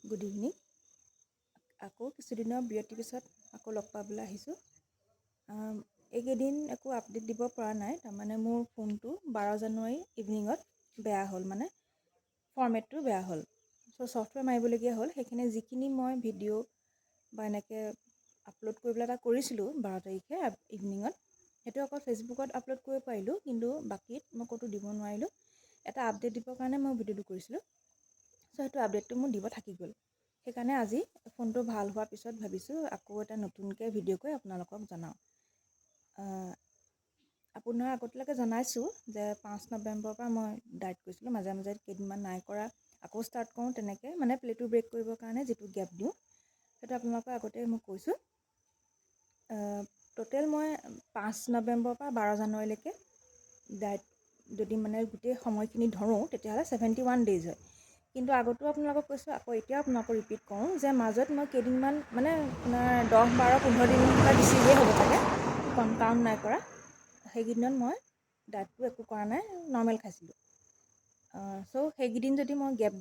Good evening. আকৌ কিছুদিনৰ বিৰতিৰ পিছত আকৌ লগ পাবলৈ আহিছোঁ। এইকেইদিন একো আপডেট দিব পৰা নাই। তাৰমানে মোৰ ফোনটো 12 জানুৱাৰী ইভিনিঙত বেয়া হ'ল, মানে ফৰ্মেটটো বেয়া হ'ল। চ' ছফ্টৱেৰ মাৰিবলগীয়া হ'ল। সেইখিনি যিখিনি মই ভিডিঅ' বা এনেকৈ আপলোড কৰিবলৈ এটা কৰিছিলোঁ 12 তাৰিখে ইভিনিঙত, সেইটো অকল ফেচবুকত আপলোড কৰিব পাৰিলোঁ, কিন্তু বাকীত মই ক'তো দিব নোৱাৰিলোঁ। এটা আপডেট দিবৰ কাৰণে মই ভিডিঅ'টো কৰিছিলোঁ। চ' সেইটো আপডেটটো মোৰ দিব থাকি গ'ল। সেইকাৰণে আজি ফোনটো ভাল হোৱাৰ পিছত ভাবিছোঁ আকৌ এটা নতুনকৈ ভিডিঅ' কৰি আপোনালোকক জনাওঁ। আপোনাৰ আগতেলৈকে জনাইছোঁ যে 5 নৱেম্বৰৰ পৰা মই ডায়েট কৰিছিলোঁ। মাজে মাজে কেইদিনমান নাই কৰা, আকৌ ষ্টাৰ্ট কৰোঁ, তেনেকৈ মানে প্লেটো ব্ৰেক কৰিবৰ কাৰণে যিটো গেপ দিওঁ, সেইটো আপোনালোকৰ আগতে মই কৈছোঁ। টোটেল মই 5 নৱেম্বৰৰ পৰা 12 জানুৱাৰীলৈকে ডায়েট যদি মানে গোটেই সময়খিনি ধৰোঁ তেতিয়াহ'লে 71 ডেইজ হয়। কিন্তু আগতেও আপোনালোকক কৈছোঁ, আকৌ এতিয়াও আপোনালোকক ৰিপিট কৰোঁ যে মাজত মই কেইদিনমান মানে আপোনাৰ 10, 12, 15 দিন বা বেছিহে হ'ব চাগে কাউণ্ট নাই কৰা। সেইকেইদিনত মই ডায়েটটো একো কৰা নাই, নৰ্মেল খাইছিলোঁ। চ' সেইকেইদিন যদি মই গেপ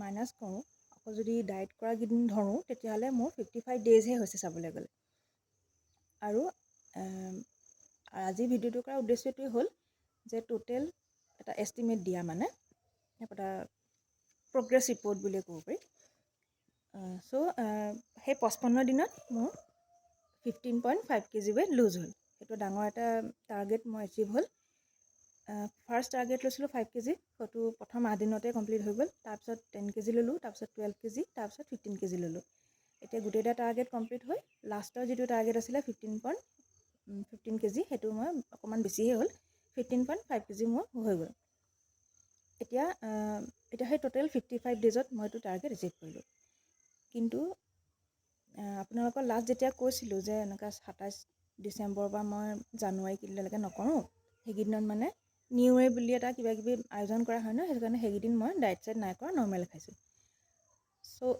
মাইনাছ কৰোঁ, আকৌ যদি ডায়েট কৰা কেইদিন ধৰোঁ, তেতিয়াহ'লে মোৰ 55 ডেইজহে হৈছে চাবলৈ গ'লে। আৰু আজি ভিডিঅ'টো কৰাৰ উদ্দেশ্যটোৱে হ'ল যে টোটেল এটা এষ্টিমেট দিয়া, মানে এটা প্ৰগ্ৰেছ ৰিপৰ্ট বুলিয়ে ক'ব পাৰি। চ' সেই 55 দিনত মোৰ 15.5 kg ৱেইট লুজ হ'ল। সেইটো ডাঙৰ এটা টাৰ্গেট মই এচিভ হ'ল। ফাৰ্ষ্ট টাৰ্গেট লৈছিলোঁ 5 kg, সেইটো প্ৰথম 8 দিনতে কমপ্লিট হৈ গ'ল। তাৰপিছত 10 kg ল'লোঁ, তাৰপিছত 12 kg, তাৰপিছত 15 kg ল'লোঁ। এতিয়া গোটেইটা টাৰ্গেট কমপ্লিট হৈ লাষ্টৰ যিটো টাৰ্গেট আছিলে 15 kg, সেইটো মই অকণমান বেছিহে হ'ল, 15.5 kg মোৰ হৈ গ'ল। এতিয়া সেই টোটেল 55 ডেইজত মই এইটো টাৰ্গেট এচিভ কৰিলোঁ। কিন্তু আপোনালোকৰ লাষ্ট যেতিয়া কৈছিলোঁ যে এনেকুৱা 27 ডিচেম্বৰৰ পৰা মই জানুৱাৰী কেইদিনলৈকে নকৰোঁ, সেইকেইদিনত মানে নিউ ইয়েৰ বুলি এটা কিবা কিবি আয়োজন কৰা হয় ন, সেইটো কাৰণে সেইকেইদিন মই ডায়েট চাইট নাই কৰা, নৰ্মেল খাইছোঁ। চ'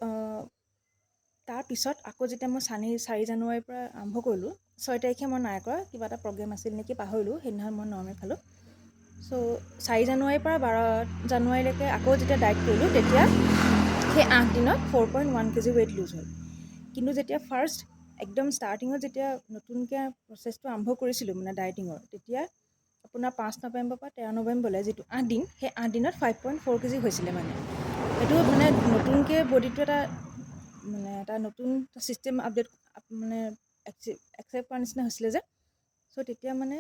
তাৰপিছত আকৌ যেতিয়া মই 4 জানুৱাৰীৰ পৰা আৰম্ভ কৰিলোঁ, 6 তাৰিখে মই নাই কৰা, কিবা এটা প্ৰগ্ৰেম আছিল নেকি পাহৰিলোঁ, সেইদিনাখন মই নৰ্মেল খালোঁ। চ' 4 জানুৱাৰীৰ পৰা 12 জানুৱাৰীলৈকে আকৌ যেতিয়া ডায়েট কৰিলোঁ, তেতিয়া সেই 8 দিনত 4.1 kg ৱেইট লুজ হ'ল। কিন্তু যেতিয়া ফাৰ্ষ্ট একদম ষ্টাৰ্টিঙত যেতিয়া নতুনকৈ প্ৰচেছটো আৰম্ভ কৰিছিলোঁ মানে ডায়েটিঙৰ, তেতিয়া আপোনাৰ 5 নৱেম্বৰৰ পৰা 13 নৱেম্বৰলৈ যিটো 8 দিন, সেই 8 দিনত 5.4 kg হৈছিলে। মানে সেইটো মানে নতুনকৈ বডিটো এটা নতুন ছিষ্টেম আপডেট মানে একচেপ্ট কৰাৰ নিচিনা হৈছিলে যে। চ' তেতিয়া মানে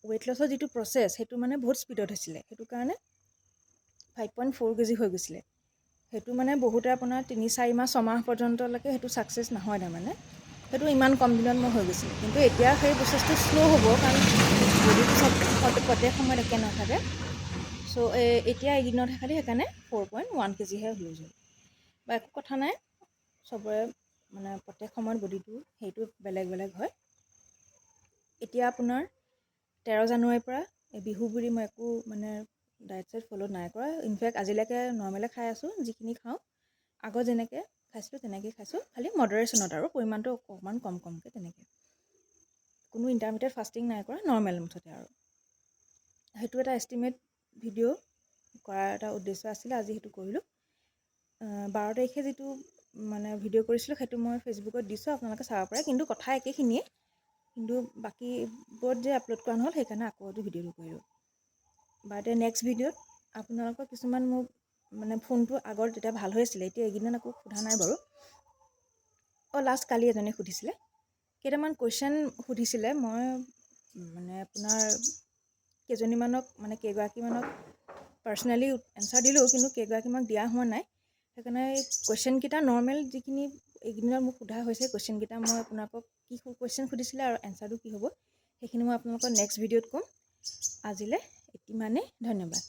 ৱেইট লছৰ যিটো প্ৰচেছ, সেইটো মানে বহুত স্পীডত হৈছিলে। সেইটো কাৰণে 5.4 kg হৈ গৈছিলে। সেইটো মানে বহুতে আপোনাৰ 3, 4 মাহ, 6 মাহ পৰ্যন্তলৈকে সেইটো ছাকচেছ নহয়। তাৰমানে সেইটো ইমান কম দিনত মোৰ হৈ গৈছিলে। কিন্তু এতিয়া সেই প্ৰচেছটো শ্ল' হ'ব, কাৰণ বডিটো প্ৰত্যেক সময়ত একে নাথাকে। চ' এতিয়া এইকেইদিনতহে খালি সেইকাৰণে 4.1 kg হে লুজ হ'ল। বা একো কথা নাই, চবৰে মানে প্ৰত্যেক সময়ত বডিটো সেইটো বেলেগ বেলেগ হয়। এতিয়া আপোনাৰ 13 জানুৱাৰীৰ পৰা বিহু বুলি মই একো মানে ডায়েট চাইট ফ'ল' নাই কৰা। ইনফেক্ট আজিলৈকে নৰ্মেলে খাই আছোঁ, যিখিনি খাওঁ আগত যেনেকৈ খাইছিলোঁ তেনেকৈ খাইছোঁ, খালি মডাৰেশ্যনত আৰু পৰিমাণটো অকণমান কমকৈ তেনেকৈ। কোনো ইণ্টাৰমিডিয়েট ফাষ্টিং নাই কৰা, নৰ্মেল মুঠতে। আৰু সেইটো এটা এষ্টিমেট ভিডিঅ' কৰাৰ এটা উদ্দেশ্য আছিলে, আজি সেইটো কৰিলোঁ। 12 তাৰিখে যিটো মানে ভিডিঅ' কৰিছিলোঁ, সেইটো মই ফেচবুকত দিছোঁ, আপোনালোকে চাব পাৰে। কিন্তু কথা একেখিনিয়ে, কিন্তু বাকীবোৰত যে আপলোড কৰা নহ'ল, সেইকাৰণে আকৌ এইটো ভিডিঅ'টো কৰিলোঁ। বাট নেক্সট ভিডিঅ'ত আপোনালোকৰ কিছুমান মোক মানে ফোনটো আগৰ যেতিয়া ভাল হৈ আছিলে, এতিয়া এইকেইদিন আকৌ সোধা নাই বাৰু। লাষ্ট কালি এজনে সুধিছিলে, কেইটামান কুৱেশ্যন সুধিছিলে। মই মানে আপোনাৰ কেইগৰাকীমানক পাৰ্চনেলি এনচাৰ দিলোঁ, কিন্তু কেইগৰাকীমানক দিয়া হোৱা নাই। সেইকাৰণে এই কুৱেশ্যনকেইটা নৰ্মেল যিখিনি এইকেইদিনত মোক সোধা হৈছে কুৱেশ্যনকেইটা, মই আপোনালোকক কি কুৱেশ্যন সুধিছিলে আৰু এনচাৰটো কি হ'ব, সেইখিনি মই আপোনালোকক নেক্সট ভিডিঅ'ত ক'ম। আজিলৈ ইমানেই, ধন্যবাদ।